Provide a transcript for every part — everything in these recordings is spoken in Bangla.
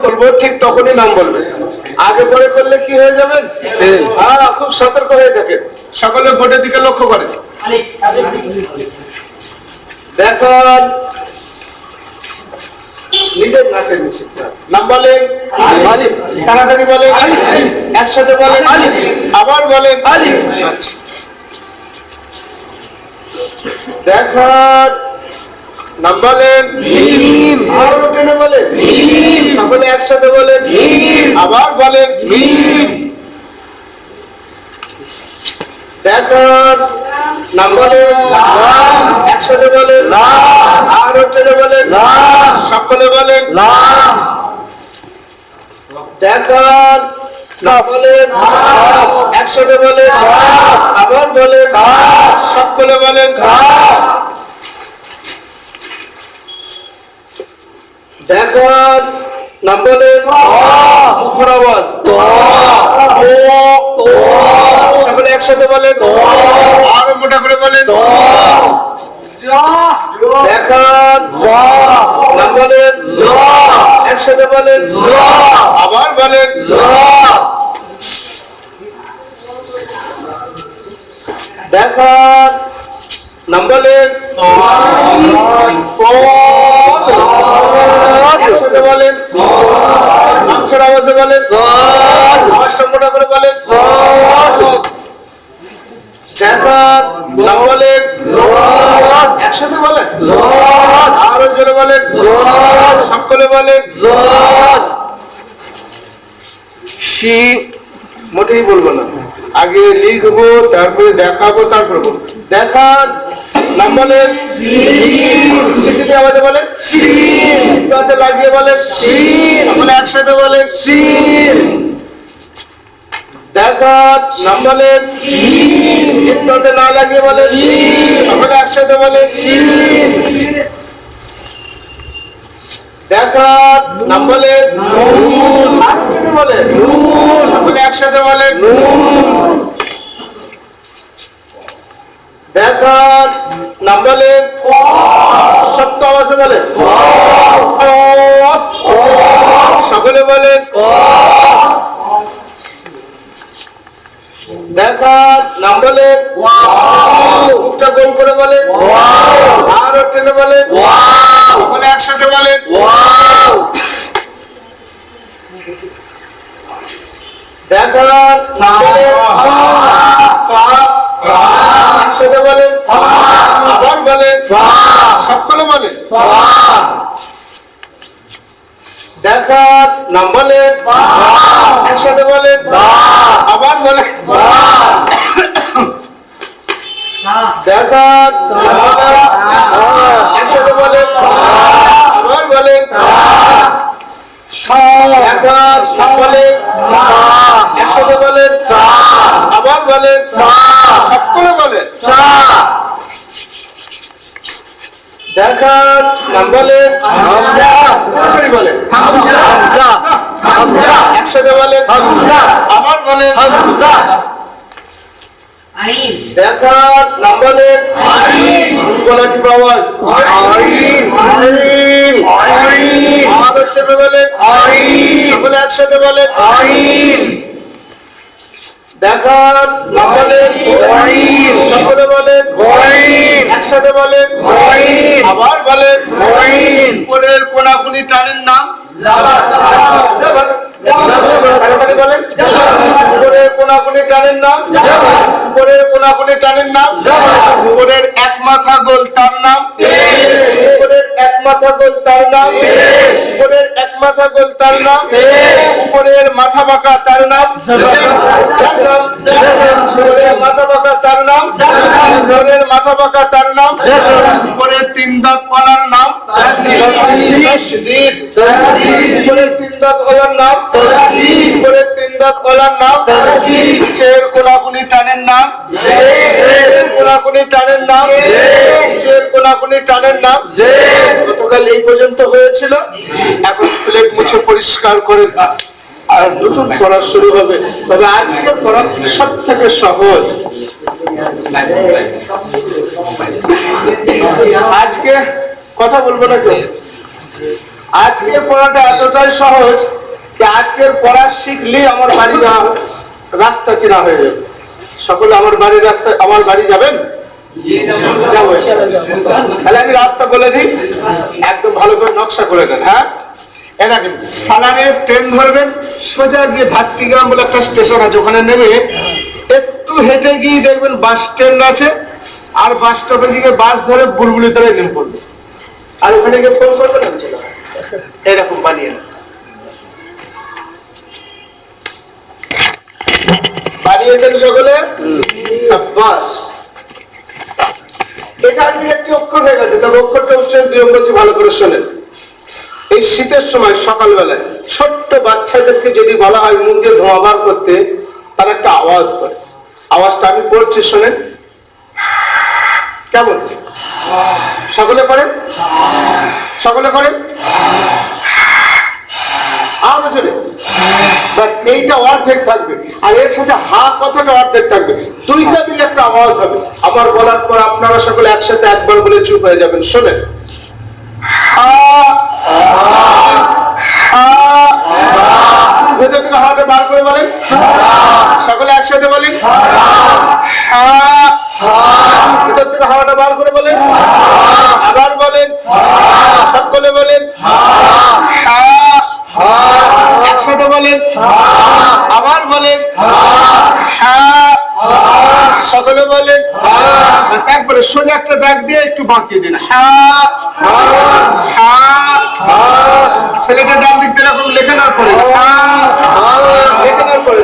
বলবো ঠিক তখনই নাম বলবে, আগে পরে করলে কি হয়ে যাবেন? হ্যাঁ, খুব সতর্ক হয়ে থাকেন। সকলে ভোটের দিকে লক্ষ্য করে দেখুন, নিজের নাকের নিচে নাম বলেন, তাড়াতাড়ি বলেন, একসাথে বলেন, আবার বলেন। আচ্ছা, দেখুন নাম বলেন, আরো টেনে বলেন, সকলে একসাথে বলেন, আবার বলেন। দেখুন নাম বলেন, একসাথে বলেন, আরো টেনে বলেন, সকলে বলেন। দেখুন নাম বলেন, একসাথে বলেন, আবার বলেন, সকলে বলেন। দেখুন নাম বলেন, মুখের আওয়াজ, সকলে একসাথে বলেন, আরো মোটা করে বলেন। দেখুন নাম বলেন, একসাথে বলেন, আবার বলেন। দেখুন নাম বলেন, একসাথে বলেন, নামছড়া আওয়াজে বলেন, আওয়াজটা মোটা করে বলেন। দেখুন নাম বলেন, একসাথে বলেন, আরো জোরে বলেন, সকলে বলেন। মোটেই বলবো না, আগে লিখবো, তারপরে দেখাবো, তারপরে বলবো। দেখান নাম বলেন, সিটিতে আওয়াজে বলেন, হাতে লাগিয়ে বলেন, সকলে একসাথে বলেন। দেখান নাম বলেন, চিত্তাতে না লাগিয়ে বলেন, সকলে একসাথে বলেন। দেখান নাম বলেন, বলেন, সকলে একসাথে বলেন। দেখান নাম বলেন, সত্য আওয়াজে বলেন, সকলে বলেন। দেখান নাম বলেন, মুখটা গোল করে বলেন, আরো টেনে বলেন, সকলে একসাথে বলেন। দেখান নাম বলেন, একসাথে বলেন, আবার বলেন, সকলে বলেন। দেখান নাম বলেন, একসাথে বলেন, আবার বলেন। দেখান একসাথে বলেন, আবার বলেন। দেখান বলেন, একসাথে বলেন, আবার বলেন, সকলে বলেন। দেখান নাম বলেন, তাড়াতাড়ি বলেন, একসাথে বলেন, আবার বলেন। দেখান নাম বলেন, গলাটি আওয়াজ, আরো চেপে বলেন, সকলে একসাথে বলেন। দেখান নাম বলেন, সকলে বলেন, একসাথে বলেন, আবার বলেন। উপরের কোনাকুনি টানের নাম, তাড়াতাড়ি বলেন, উপরের কোনাকুনি টানের নাম, উপরের কোনাকুনি টানের নাম, উপরের এক মাথা গোল তার নাম, উপরের এক মাথা গোল তার নাম, উপরের এক মাথা গোল তার নাম, উপরের মাথা বাঁকা তার নাম, উপরের মাথা বাঁকা তার নাম, উপরের মাথা বাঁকা তার নাম, উপরের তিন দাঁত পালার নাম, উপরের তিন দাঁত ওলার নাম, উপরের তিন দাঁত ওলার নাম, চের কোনাকুনি টানের নাম, কোনাকুনি টানের নাম, চের কোনাকুনি টানের নাম। গতকাল এই পর্যন্ত হয়েছিল, এখন প্লেট মুছে পরিষ্কার করে আর নতুন পড়া শুরু হবে। তবে আজকে পড়া সব থেকে সহজ। আজকে কথা বলবো না, আজকের পড়াটা এতটাই সহজ যে আজকের পড়া শিখলেই আমার বাড়ি যাওয়া রাস্তা চেনা হয়ে যাবে। সকলে আমার বাড়ি যাবেন? যাবো। তাহলে আমি রাস্তা বলে দিই, একদম ভালো করে নকশা করে দেন। হ্যাঁ, এ দেখেন, সালারে ট্রেন ধরবেন, সোজা গিয়ে ভাতৃগ্রাম বলে একটা স্টেশন আছে, ওখানে নেমে একটু হেঁটে গিয়ে দেখবেন বাস স্ট্যান্ড আছে, আর বাস স্টপে গিয়ে বাস ধরে বুলবুলি তলায় নেমে পড়বে, আর ওখানে গিয়ে ফোন করবেন, আমি চলে আসবো। এরকম বানিয়ে না, বানিয়েছেন সকলে? সাব্বাস। এটা আমি একটি অক্ষর হয়ে গেছে, তবে অক্ষরটা উচ্চারণ দিয়ে বলছি, ভালো করে শোনেন। এই শীতের সময় সকালবেলায় ছোট্ট বাচ্চাদেরকে যদি বলা হয় মুখ দিয়ে ধোঁয়া বার করতে, তারা একটা আওয়াজ করে। আওয়াজটা আমি করছি, শোনেন কেমন? সকলে করেন, সকলে করেন, আরো জোরে। বাস, এইটা অর্ধেক থাকবে, আর এর সাথে হা কথাটা অর্ধেক থাকবে, দুইটা মিলে একটা আওয়াজ হবে। আমার বলার পর আপনারা সকলে একসাথে একবার বলে চুপ হয়ে যাবেন। শোনেন, ভেতর থেকে হাওয়াটা বার করে বলেন, সকলে একসাথে বলেন, ভেতর থেকে হাওয়াটা বার করে বলেন, আবার বলেন, সকলে বলেন, একসাথে বলেন, আবার বলেন, সকলে বলেন। একবারে সোজা একটা দাগ দিয়ে একটু বাঁকিয়ে দিন। ছেলেটা ডান দিক দিয়ে এরকম লেখানোর পরে লেখানোর পরে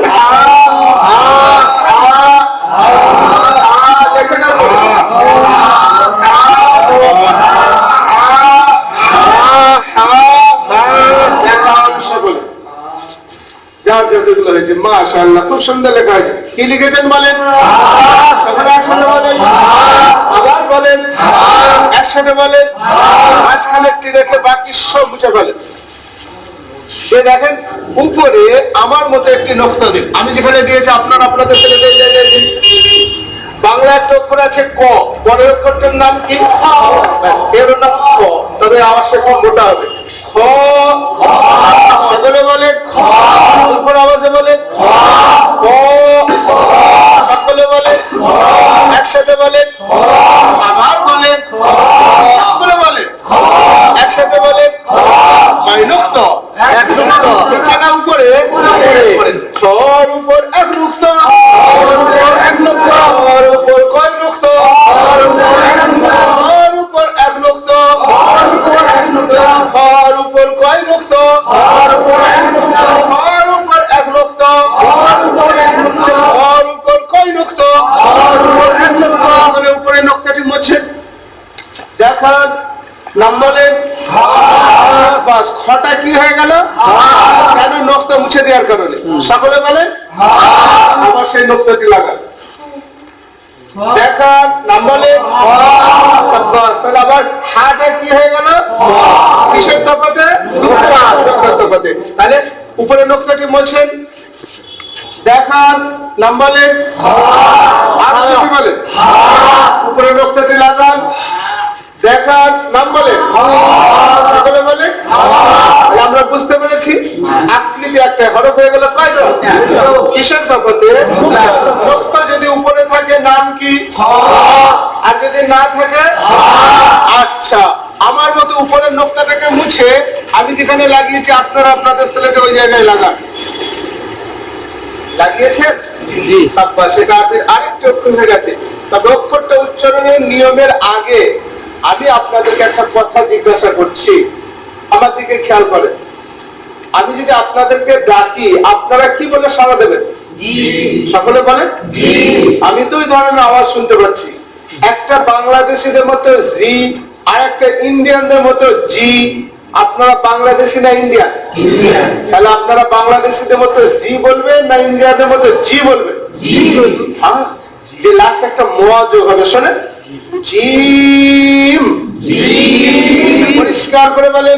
লেখানোর পরে সকলে যার যতগুলো হয়েছে, মাশাআল্লাহ, খুব সুন্দর লেখা হয়েছে। কি লিখেছেন বলেন? সকলে একসাথে বলেন, আবার বলেন, একসাথে বলেন, মাঝখানে একটি রেখে বাকি সব মুছে ফেলেন। দেখেন উপরে আমার মতো একটি নকশা দিন, আমি যেখানে দিয়েছি আপনারা আপনাদের থেকে দিন। বাংলা একটা অক্ষর আছে ক, পরের অক্ষরটার নাম কি? এর নাম খ, তবে আওয়াজটা খুব মোটা হবে। খ, সকলে বলেন, উপর আওয়াজে বলেন, সকলে বলেন, একসাথে বলেন, আবার বলেন, সকলে বলেন, একসাথে বলেন, মাইনুক্ত নিচে না উপরে, খর উপর এক নুক্ত, খর উপর কয় নুক্ত, খর উপর এক নুক্ত, খর উপর কয় নুক্ত, খর উপর এক নুক্ত, খর উপর কয় নুক্ত, উপরে নুক্তাটি মুছে দেখান। নাম বলেন। বাস, খটা কি হয়ে গেল? কেন? নকশা মুছে দেওয়ার কারণে। সকলে বলেন, আবার সেই নকশাটি লাগান। দেখান, নাম বলেন। সাব্বাস, তাহলে আবার হাটা কি হয়ে গেল? কিসের তফাতে? তফাতে। তাহলে উপরে নকশাটি মোছেন, দেখান, নাম বলেন। আর কি বলেন? উপরে নকশাটি লাগান, দেখান, নাম বলেন। সকলে বলেন। আমরা বুঝতে পেরেছি আকৃতি একটা হরফ হয়ে গেল কয়টা? কিসের তফাতে? নকশা যদি উপরে থাকে নাম কি, আর যদি না থাকে? আচ্ছা, আমার মতো উপরের নকশাটাকে মুছে আমি যেখানে লাগিয়েছি আপনারা আপনাদের ছেলেকে ওই জায়গায় লাগান। লাগিয়েছেন? জি। সাব্বাস, সেটা আপনি আরেকটি অক্ষর হয়ে গেছে। তবে অক্ষরটা উচ্চারণের নিয়মের আগে আমি আপনাদেরকে একটা কথা জিজ্ঞাসা করছি, আমার দিকে খেয়াল করেন। আমি যদি আপনাদেরকে ডাকি, আপনারা কি বলে সাড়া দেবেন? জি। সকলে বলেন জি। আমি দুই ধরনের আওয়াজ শুনতে পাচ্ছি, একটা বাংলাদেশিদের মতো জি, আর একটা ইন্ডিয়ানদের মতো জি। আপনারা বাংলাদেশি না ইন্ডিয়ান? ইন্ডিয়ান। তাহলে আপনারা বাংলাদেশিদের মতো জি বলবেন না ইন্ডিয়ানদের মতো জি বলবেন? জি। হ্যাঁ, লাস্ট একটা মোয়া যোগ হবে, শোনেন। জিম, পরিষ্কার করে বলেন,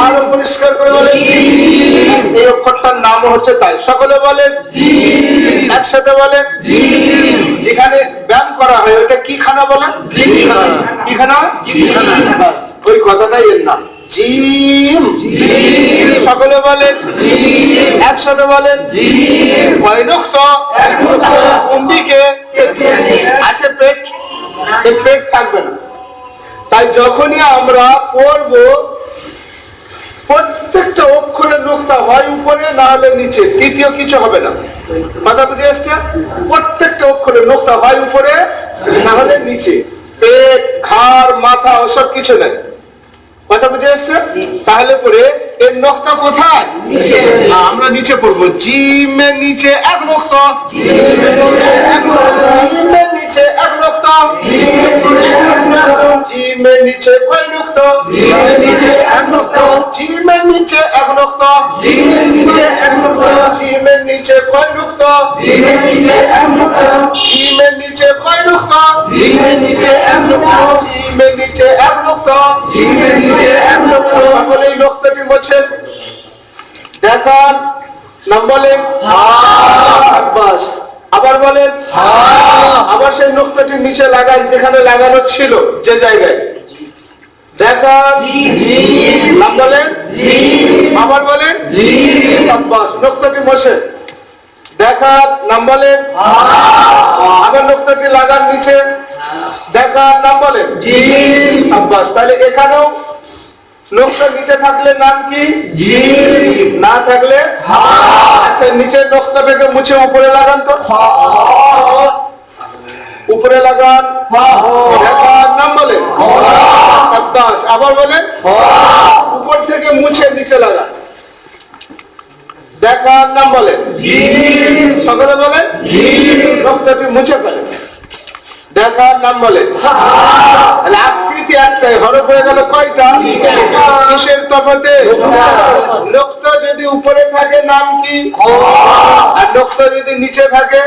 আরো পরিষ্কার করে বলেন। এই অক্ষরটার নাম হচ্ছে তাই। সকলে বলেন, একসাথে বলেন। যেখানে ব্যায়াম করা হয় ওটা কি খানা বলেন? কি খানা? বাস, ওই কথাটাই এর নাম। জিম। সকলে বলেন একসাথে বলেন কয় নক্তা? কোন দিকে আছে? পেট। এই পেট থাকবে না। তাই যখনই আমরা পড়ব প্রত্যেকটা অক্ষরের নোক্তা হয় উপরে না হলে নিচে, তৃতীয় কিছু হবে না। কথা বুঝে এসছে? প্রত্যেকটা অক্ষরের নোক্তা হয় উপরে না হলে নিচে, পেট, ঘাড়, মাথা ওসব কিছু নেই। কথা বুঝে এসছে? তাহলে পরে এর নোক্তা কোথায়? আমরা নিচে পড়বো। জিমের নিচে এক নোক্তা, জিমের নিচে এক নোক্তা, জিমের নিচে কয় নোক্তা? জিমের নিচে এক নোক্তা, জিমের নিচে এক নোক্তা, জিমের নিচে এক নোক্তা, জিমের নিচে কয় নোক্তা? জিমের নিচে এক নোক্তা, জিমের নিচে কয় নোক্তা? জিমের নিচে এক নোক্তা, জিমের নিচে এক নোক্তা, জিমের নিচে এক নোক্তা। সকলে এই নোক্তাটি মোছেন। দেখান। নাম বলেন। বাস। আবার বলেন। আবার সেই নোক্তাটির নিচে লাগান যেখানে লাগানো ছিল, যে জায়গায়। দেখান। নাম বলেন। আবার বলেন। বাস। নোক্তাটি মোছেন। দেখান। নাম বলেন। আবার নোক্তাটি লাগান নিচে। দেখান। নাম বলেন। বাস। তাহলে এখানেও নোক্তা নিচে থাকলে নাম কি? জিম। না থাকলে হা। আচ্ছা, নিচের নোক্তাটাকে মুছে উপরে লাগান তো। উপরে লাগান। দেখান। নাম বলেন। সাব্বাস। আবার বলেন। উপর থেকে মুছে নিচে লাগান। দেখান। নাম বলেন। সকলে বলেন। নোক্তাটি মুছে ফেলেন। দেখার। নাম বলেন। আকৃতি একটাই, হরফ হয়ে গেল কয়টা? কিসের তফাতে? নোক্তা যদি উপরে থাকে নাম কি? আর নোক্তা যদি নিচে থাকে?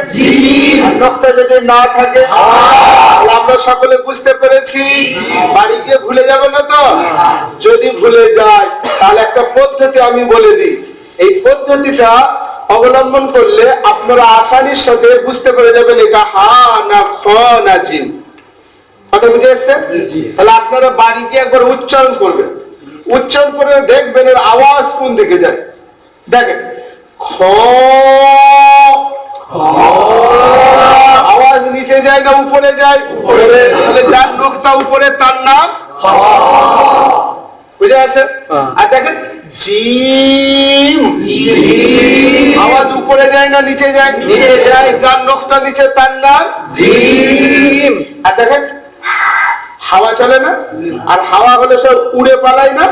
আর নোক্তা যদি না থাকে? আমরা সকলে বুঝতে পেরেছি। বাড়ি গিয়ে ভুলে যাবে না তো? যদি ভুলে যায় তাহলে একটা পদ্ধতি আমি বলে দিই। এই পদ্ধতিটা অবলম্বন করলে আপনারা আসানির সাথে বুঝতে পেরে যাবেন এটা হা না খ না জিম। কথা বুঝে এসছে? তাহলে আপনারা বাড়ি গিয়ে একবার উচ্চারণ করবেন। উচ্চারণ করে দেখবেন এর আওয়াজ কোন দিকে যায়। দেখেন, খ আওয়াজ নিচে যায় না উপরে যায়? তাহলে যার নোক্তা উপরে তার নাম বুঝে আসে। আর দেখেন জিম, আওয়াজ উপরে যায় না নিচে যায়? নিচে যায়। যার নোক্তা নিচে তার নাম জিম। আর দেখেন হাওয়া চলে না? আর হাওয়া হলে সব উড়ে পালায় না?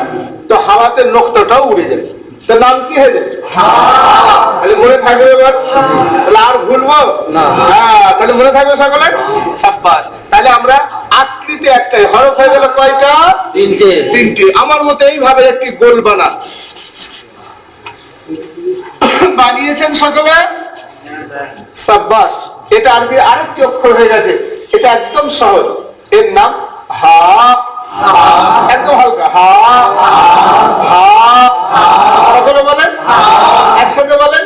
তো হাওয়াতে নোক্তাটাও উড়ে যায়। তার নাম কি হয়ে যায়? তাহলে মনে থাকবে এবার? তাহলে আর ভুলবো না। হ্যাঁ, তাহলে মনে থাকবে সকলে। সাব্বাস। তাহলে আমরা আকৃতি একটাই, হরফ হয়ে গেল কয়টা? তিনটে। তিনটে। আমার মতে এইভাবে একটি গোল বানান। বানিয়েছেন সকলে? সাব্বাস। এটা আরবি আরেকটি অক্ষর হয়ে গেছে। এটা একদম সহজ। এর নাম হা। একদম হালকা হা। হা। সকলে বলেন একসাথে বলেন।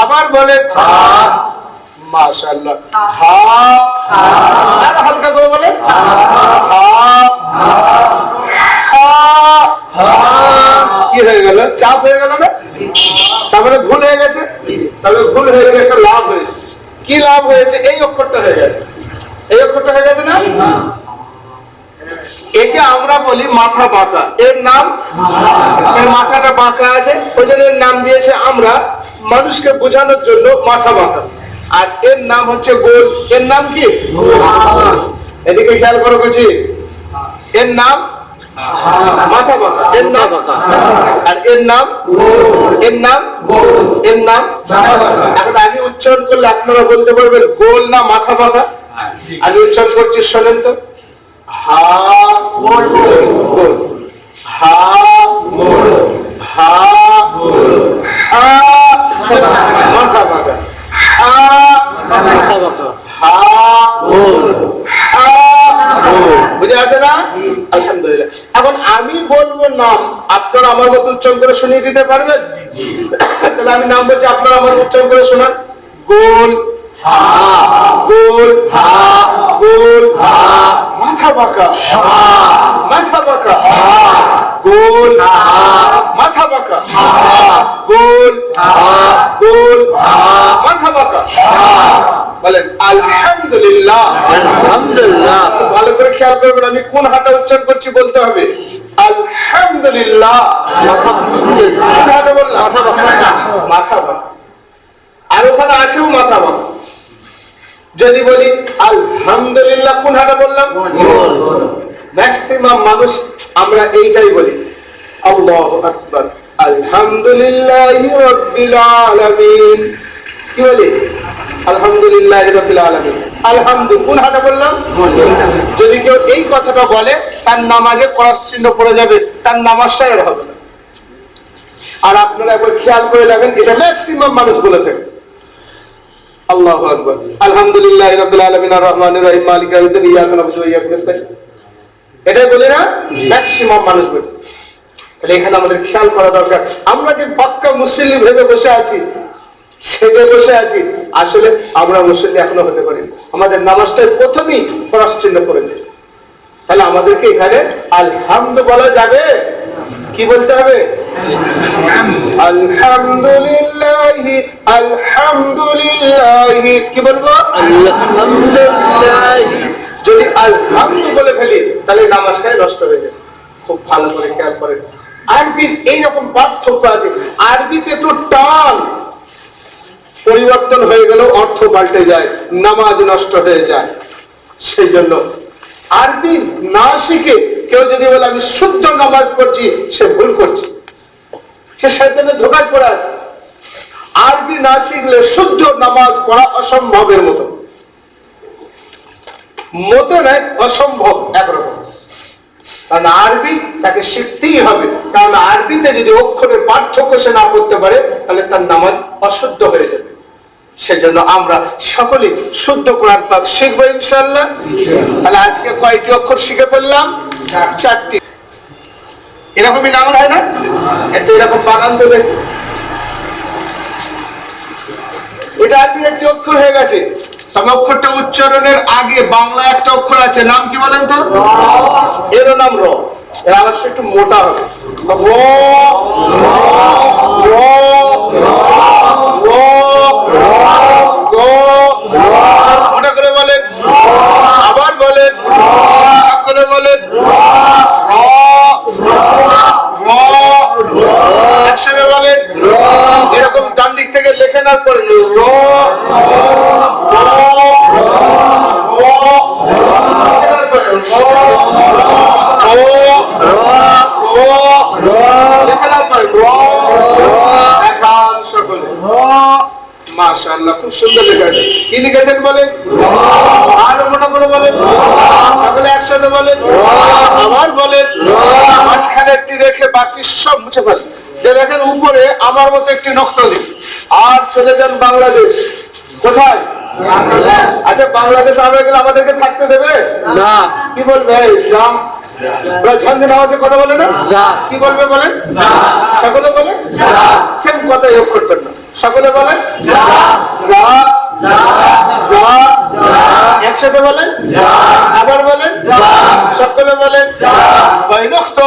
আবার বলেন। মাশাআল্লাহ। হা। আর হালকা করে বলেন। কি হয়ে গেল? চাপ হয়ে গেল না? তারপরে ভুল হয়ে গেছে। তাহলে ভুল হয়ে গেলে একটা লাভ হয়েছে। কি লাভ হয়েছে? এই অক্ষরটা হয়ে গেছে। এই অক্ষরটা হয়ে গেছে না? একে আমরা বলি মাথা বাঁকা। এর নাম, এর মাথাটা বাঁকা আছে, ওই জন্য এর নাম দিয়েছে আমরা মানুষকে বোঝানোর জন্য মাথা বাঁকা। আর এর নাম হচ্ছে গোল। এর নাম কি? এদিকে খেয়াল করো কিছু। এর নাম মাথা বাঁকা। এর নাম আর এর নাম, এর নাম, এর নাম। এখন আমি উচ্চারণ করলে আপনারা বলতে পারবেন গোল না মাথা বাঁকা? আমি উচ্চারণ করছি, শোনেন তো। হা গোল, হা গোল, হা মাথা বাঁকা, মাথা বাঁকা, হা গোল, বুঝে আসে না? আলহামদুলিল্লাহ। এখন আমি বলবো নাম, আপনারা আমার মতো উচ্চারণ করে শুনিয়ে দিতে পারবেন? তাহলে আমি নাম বলছি, আপনারা আমার উচ্চারণ করে শোনান। গোল, গোল, গোল, মাথা বাঁকা, মাথা বাঁকা, গোল, মাথা বাঁকা, গোল, গোল, মাথা বাঁকা। বলেন আলহামদুলিল্লাহ। আলহামদুলিল্লাহ। ভালো করে খেয়াল করবেন, আমি কোন হাঁটা উচ্চারণ করছি বলতে হবে। আলহামদুলিল্লাহ। কোন হাঁটা বললাম? মাথা বাঁকা। আর ওখানে আছেও মাথা বাঁকা। যদি বলি আলহামদুলিল্লাহ, কোন হাঁটা বললাম? ম্যাক্সিমাম মানুষ আমরা এইটাই বলি, আল্লাহু আকবার, আলহামদুলিল্লাহি রাব্বিল আলামিন। কি বলি? আলহামদুলিল্লাহি রাব্বিল আলামিন। আলহামদু কোন হাঁটা বললাম? যদি কেউ এই কথাটা বলে, তার নামাজে ক্রস চিহ্ন পড়ে যাবে, তার নামাজটাই আর হবে না। আর আপনারা একবার খেয়াল করে দেখেন, এটা ম্যাক্সিমাম মানুষ বলে থাকে। আল্লাহু আকবার, আলহামদুলিল্লাহি রাব্বিল আলামিন, আর রহমানির রহিম, মালিক ইয়াউমিদ্দিন, ইয়াকা না'বুদু ওয়া ইয়াকা নাস্তাইন। এটাই বলি না? ম্যাক্সিমাম মানুষ বলে। তাহলে এখানে আমাদের খেয়াল করা দরকার, আমরা যে পাক্কা মুসলিম ভেবে বসে আছি, সেজে বসে আছি, আসলে আমরা মুসলিম এখনো হতে পারি। আমাদের নামাজটাই প্রথমেই ক্রস চিহ্ন করে দেয়। তাহলে আমাদেরকে এখানে আলহামদু বলা যাবে? কি বলতে হবে? আলহামদুলিল্লাহি, আলহামদুলিল্লাহি। কি বলবো? আলহামদুলিল্লাহ। যদি আলহামদু বলে ফেলি, তাহলে নামাজটাই নষ্ট হয়ে যাবে। খুব ভালো করে খেয়াল করেন, আরবির এইরকম পার্থক্য আছে। আরবিতে একটু টান পরিবর্তন হয়ে গেল, অর্থ পাল্টে যায়, নামাজ নষ্ট হয়ে যায়। সেই জন্য আরবি না শিখে কেউ যদি বলে আমি শুদ্ধ নামাজ পড়ছি, সে ভুল করছে, সে শয়তানের ধোঁকায় পড়ে আছে। আরবি না শিখলে শুদ্ধ নামাজ পড়া অসম্ভবের মতো, মতো নয়, অসম্ভব একরকম। কারণ আরবি তাকে শিখতেই হবে, কারণ আরবিতে যদি অক্ষরের পার্থক্য সে না করতে পারে, তাহলে তার নামাজ অশুদ্ধ হয়ে যাবে। সেজন্য আমরা সকলেই শুদ্ধ কোরআন পাক শিখবো ইনশাআল্লাহ। তাহলে আজকে কয়টি অক্ষর শিখে ফেললাম? 4টি। এরকমই নাম হয় না? একটা এরকম বানান দেবে, এটা আরবি একটি অক্ষর হয়ে গেছে। তবে অক্ষরটা উচ্চারণের আগে বাংলা একটা অক্ষর আছে, নাম কি বলেন তো? এর নাম র। এর আওয়াজটা একটু মোটা হবে। র, র, র, র, মোটা করে বলেন, আবার বলেন, সকলে বলেন, র, র, একসাথে বলেন। এরকম ডান দিক থেকে লেখে না পড়েন, র, মাশাআল্লাহ, খুব সুন্দর লেখা। কি লিখেছেন বলেন? আরো মোটা করে বলেন, সকলে একসাথে বলেন, আবার বলেন। মাঝখানে একটি রেখে বাকি সব মুছে ফেলেন। দেখেন উপরে আমার মতো একটি নকশা দিন, আর চলে যান বাংলাদেশ। কোথায়? আচ্ছা, বাংলাদেশ আমরা গেলে আমাদেরকে থাকতে দেবে না। কি বলবে? ইসলাম ঝঞ্ঝে নামাজে কথা বলে না, কি বলবে বলেন? সকলে বলেন সেম কথা, যোগ করবেন না। সকলে বলেন একসাথে বলেন, আবার বলেন, সকলে বলেন। কয় নক্ত?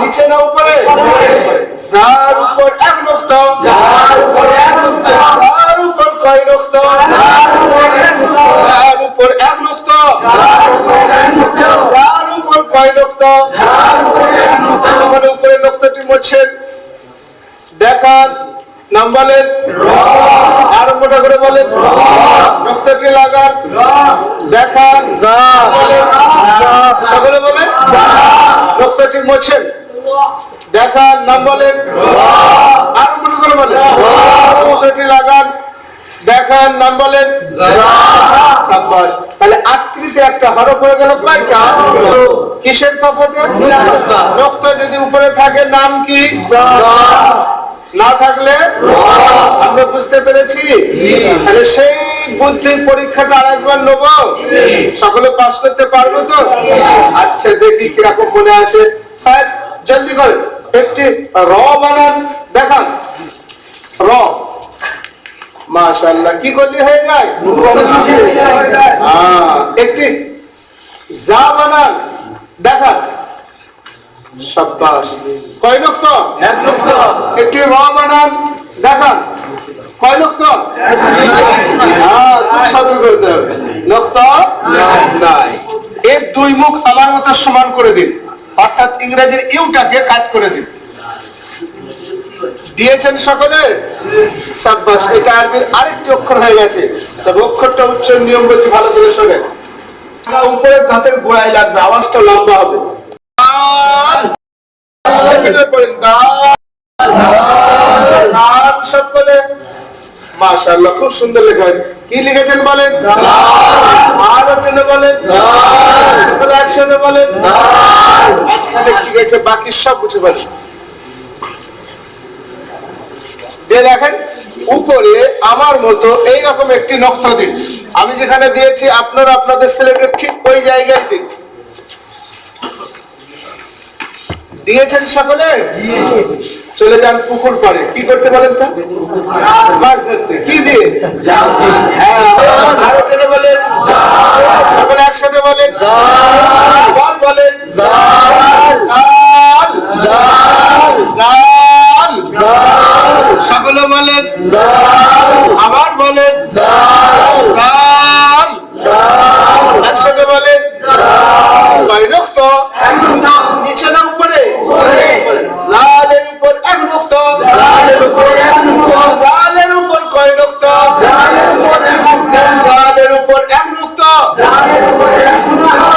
নিচে না উপরে? যার উপর এক নক্ত, যার উপর কয় নক্ত? যার উপর এক নক্ত, যার উপর কয় নক্ত? উপরে নক্তটি মোছেন, দেখান, নাম বলেন, আরো মোটা করে বলেন, নকশাটি লাগান, দেখান, বলেন, সকলে বলেন, নকশাটি মোছেন, দেখান, নাম বলেন, আরো মোটা করে বলেন, নকশাটি লাগান, দেখান, নাম বলেন। সাব্বাস। তাহলে আকৃতি একটা হরফ হয়ে গেল কয়টা? কিসের তফাতে? নকশা যদি উপরে থাকে নাম কি? না থাকলে? আমরা বুঝতে পেরেছি। তাহলে সেই বুদ্ধির পরীক্ষাটা আরেকবার নেব, সকলে পাস করতে পারবো তো? আচ্ছা, দেখি কিরকম মনে আছে। স্যার জলদি করে একটি র বানান, দেখান। র, মাশাআল্লাহ, কি করলে হয়ে যায়? একটি যা বানান, দেখান। সাব্বাস। কয় নক্তা? এক নক্তা। একটি র বানান, দেখান। কয় নক্তা? হ্যাঁ, খুব সাধু করতে হবে। নক্তা নাই। এর দুই মুখ আমার মতো সমান করে দিন, অর্থাৎ ইংরেজির ইউটাকে কাট করে দিন। দিয়েছেন সকলে? সাব্বাস। এটা আরবির আরেকটি অক্ষর হয়ে গেছে, তবে অক্ষরটা উচ্চারণ নিয়ম বলছি, ভালো করে শোনেন। উপরের দাঁতের গোড়ায় লাগবে, আওয়াজটা লম্বা হবে। সকলে মাশাআল্লাহ, খুব সুন্দর লেখা হয়েছে। কি লিখেছেন বলেন? আর বলেন, সকলে একসাথে বলেন। আজকাল কি রেখে বাকি সব বুঝে পারেন। দেখেন উপরে আমার মতো এইরকম একটি নকশা দিন। আমি যেখানে দিয়েছি আপনারা আপনাদের সিলেটের ঠিক ওই জায়গায় দিন। দিয়েছেন সকলে? চলে যান পুকুর পাড়ে। কি করতে বলেন? তা মাছ ধরতে। কি দিয়ে? হ্যাঁ, আরো কেন বলেন? সকলে একসাথে বলেন, বলেন সকলে বলেন, আবার বলেন একসাথে বলেন। কয় নক্তা? নিচে না উপরে? লালের উপর এক নক্তা। লালের উপর কয় নক্তা? লালের উপর এক নক্তা।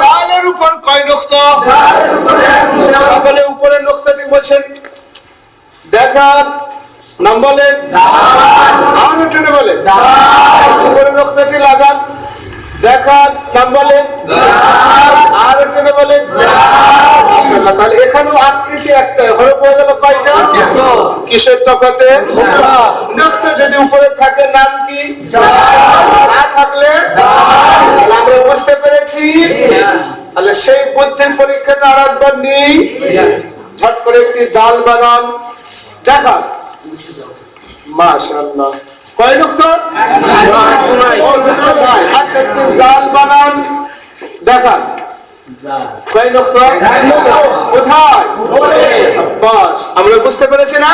লালের উপর কয় নক্তা? সকলে উপরের নক্তাটি বলছেন, দেখান। নাম বলেন, আর টেনে বলেন। উপরে নকশাটি লাগান, দেখান। নাম বলেন, আর টেনে বলেন। মাশাআল্লাহ। তাহলে এখানেও আকৃতি একটাই, হরফ হয়ে গেল কয়টা? কিসের তফাতে? নকশা যদি উপরে থাকে নাম কি? না থাকলে আমরা বুঝতে পেরেছি। তাহলে সেই বুদ্ধির পরীক্ষাটা আর একবার নিই। ঝট করে একটি দাল বানান, দেখান। মাশাআল্লাহ। কয় নকশা? আচ্ছা, একটু জাল বানান, দেখান। কয় নকশা? কোথায়? সাব্বাস। আমরা বুঝতে পেরেছি না?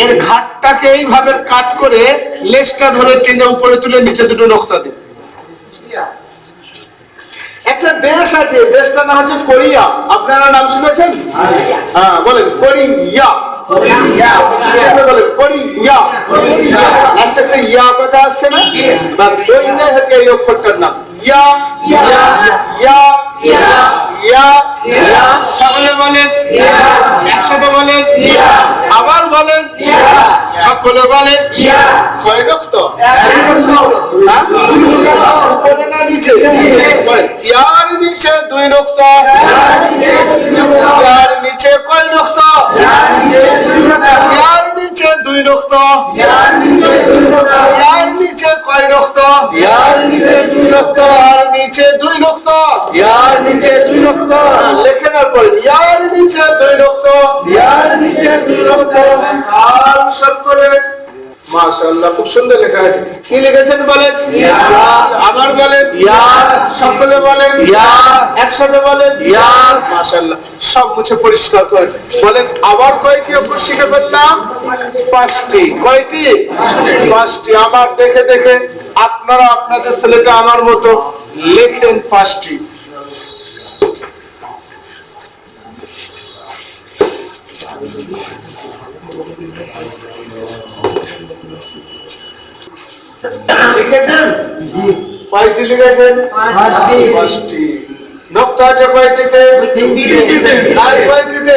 এর ঘাটটাকে এইভাবে কাট করে লেজটা ধরে টেনে উপরে তুলে নিচে দুটো নকশা দিন। একটা দেশ আছে, দেশটার নাম হচ্ছে কোরিয়া। আপনারা নাম শুনেছেন? হ্যাঁ, বলেন কোরিয়া। একটা ইয়া কথা আসছে না? বাস ওইটাই হচ্ছে এই অক্ষরটার নাম। ইয়া ইয়া ইয়া ইয়া। সকলে বলেন, একসাথে বলেন, আবার বলেন, সকলে বলেন। কয় নক্তা? উপরে না নিচে? বলেন, ইয়ার নিচে দুই নক্তা। ইয়ার নিচে কয় নক্তা? ইয়ার নিচে দুই নক্তা। ইয়ার নিচে কয় নক্তা? ইয়ার নিচে দুই নক্তা। ইয়ার নিচে দুই নক্তা। ইয়ার নিচে দুই নক্তা। লেখেন আর পড়েন, ইয়ার নিচে দুই নক্তা। ইয়ার নিচে দুই নক্তা। আর সব করে। মাশাআল্লাহ, খুব সুন্দর লেখা আছে। কি লিখেছেন বলেন? আবার বলেন, সকলে বলেন, একসাথে বলেন। মাশাআল্লাহ, সব মুছে পরিষ্কার করেন। বলেন, আবার কয়টি অক্ষর শিখে ফেললাম? 5টি। কয়টি? 5টি। আমার দেখে দেখে আপনারা আপনাদের ছেলেটা আমার মতো লেখেন 5টি। লিখেছেন? কয়টি লিখেছেন? 5টি। নকশা আছে কয়টিতে? আর কয়টিতে?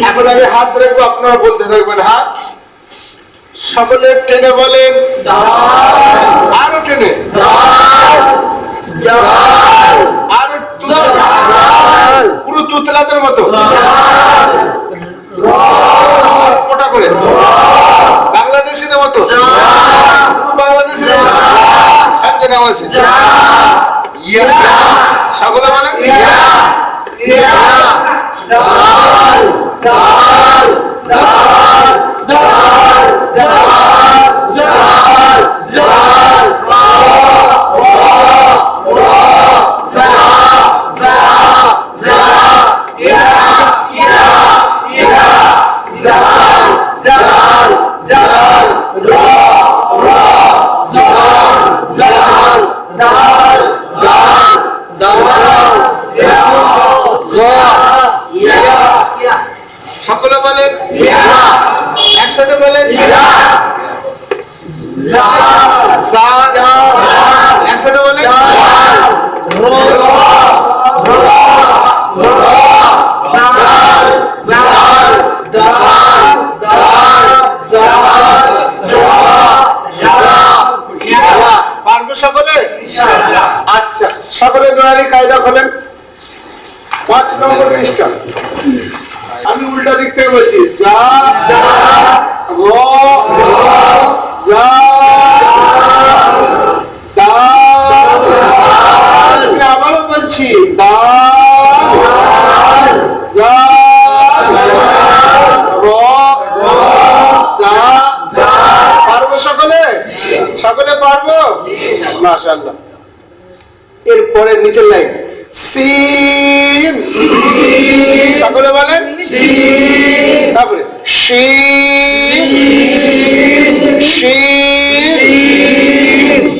এখন আমি হাত রাখবো, আপনারা বলতে থাকবেন। হাত সকলে টেনে বলেন, আরো টেনে, আর পুরো তুতলাদের মতো মোটা করে, বাংলাদেশিদের মতো, বাংলাদেশিদের মতো সকলে বলেন, একসাথে বলেন একসাথে বলেন পারবো সকলে? আচ্ছা, সকলে নুরানি কায়দা খোলেন 5 নম্বর পৃষ্ঠা। আমি উল্টা দিক থেকে বলছি জা র লা দাল। আমি আবারও বলছি দাল দাল র জা। পারবো সকলে? সকলে পারবো? মাশাআল্লাহ। এরপরে নিচের লাইন সিন, সকলে বলেন তারপরে শিন শিন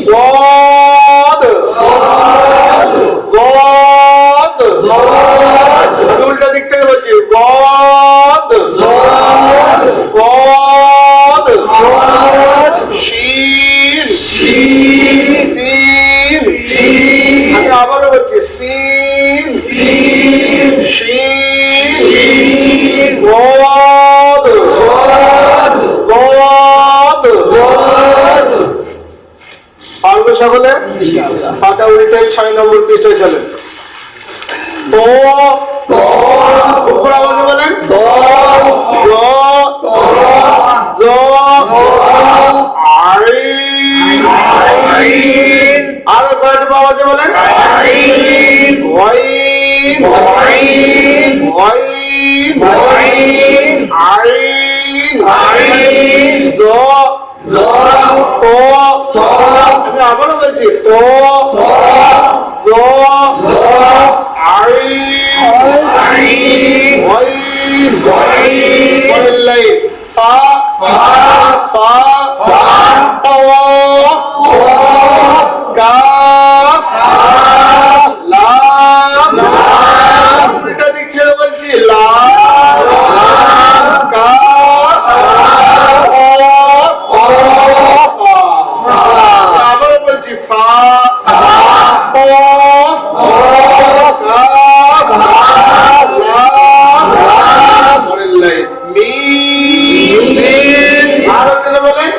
গদ গদ। আমি উল্টা দিক থেকে বলছি গদ গদ শিন সিন। আমি আবারও বলছি সিন শিন গদ গদ। পারবে সকলে? পাতা উল্টে 6 নম্বর পৃষ্ঠায় চলেন। তো উপর আওয়াজে বলেন আরো কয়েকটা আওয়াজে বলেন আমি আবারও বলছি তো উল্টা দিক থেকে বলছি আবারও বলছি আরো কেন বলেন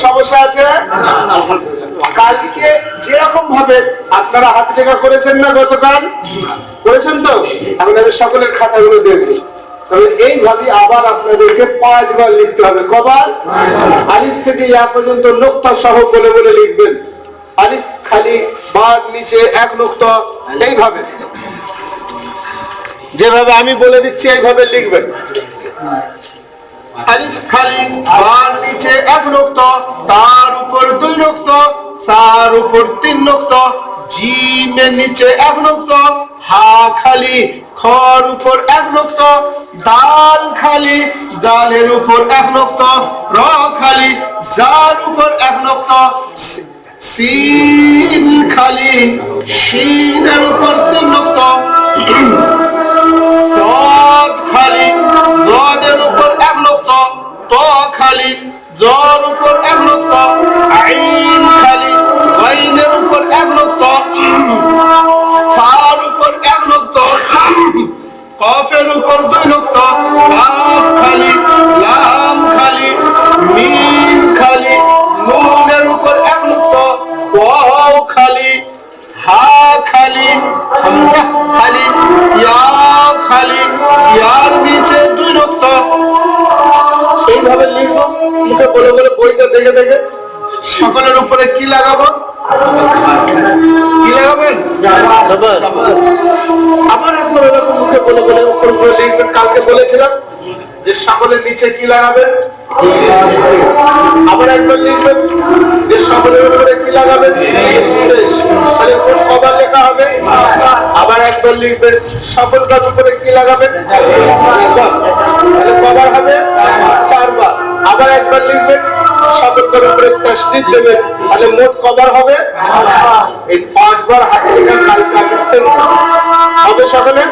সমস্যা আছে? কালকে যেরকম ভাবে আপনারা হাত লেখা করেছেন না, গতকাল করেছেন তো, এখন আমি সকলের খাতাগুলো দেবো। তবে এইভাবে আবার আপনাদেরকে 5 বার লিখতে হবে। কবার? আলিফ থেকে ইয়া পর্যন্ত নোক্তা সহ বলে বলে লিখবেন। আলিফ খালি বার নিচে 1 নোক্তা, এইভাবে যেভাবে আমি বলে দিচ্ছি এইভাবে লিখবেন। আলিফ খালি বার নিচে 1 নোক্তা, তার উপর 2 নোক্তা, তার উপর 3 নোক্তা, জিমের নিচে 1 নোক্তা, হা খালি খর উপর 1 নোক্তা, দাল খালি দালের উপর 1 নোক্তা, র খালি জার উপর 1 নোক্তা, সিন খালি শিনের উপর 3 নোক্তা, সাদ খালি জাদের উপর 1 নোক্তা, ত খালি জর উপর 1 নোক্তা, আইন খালি গাইনের উপর 1 নোক্তা, ফার উপর 1 নোক্তা, কফের উপর 2 নোক্তা, কাফ খালি লাম খালি মিম খালি নুনের উপর 1 নোক্তা, ওয়াও খালি হা খালি হামজা খালি ইয়া খালি ইয়ার নিচে 2 নোক্তা। এইভাবে লিখবো, মুখে বলে বলে বইটা দেখে দেখে। সকলের উপরে কি লাগাবো? কি লাগাবেন? আবার একবার এরকম মুখে বলে বলে উপর উপরে লিখবেন। কালকে বলেছিলাম যে সকলের নিচে কি লাগাবেন? আবার একবার লিখবেন যে সকলের উপরে কি লাগাবেন? তাহলে কবার লেখা হবে? আবার একবার একবার লিখবেন সফলতার উপরে কি লাগাবেন? তাহলে কবার হবে? 4 বার। আবার একবার লিখবেন সফলতার উপরে তাসদীদ দেবেন, তাহলে মোট কবার হবে? এই 5 বার হাত লেখা কালকে করতে হবে সকলে।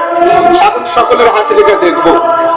এখন সকলের হাত লেখা দেখবো।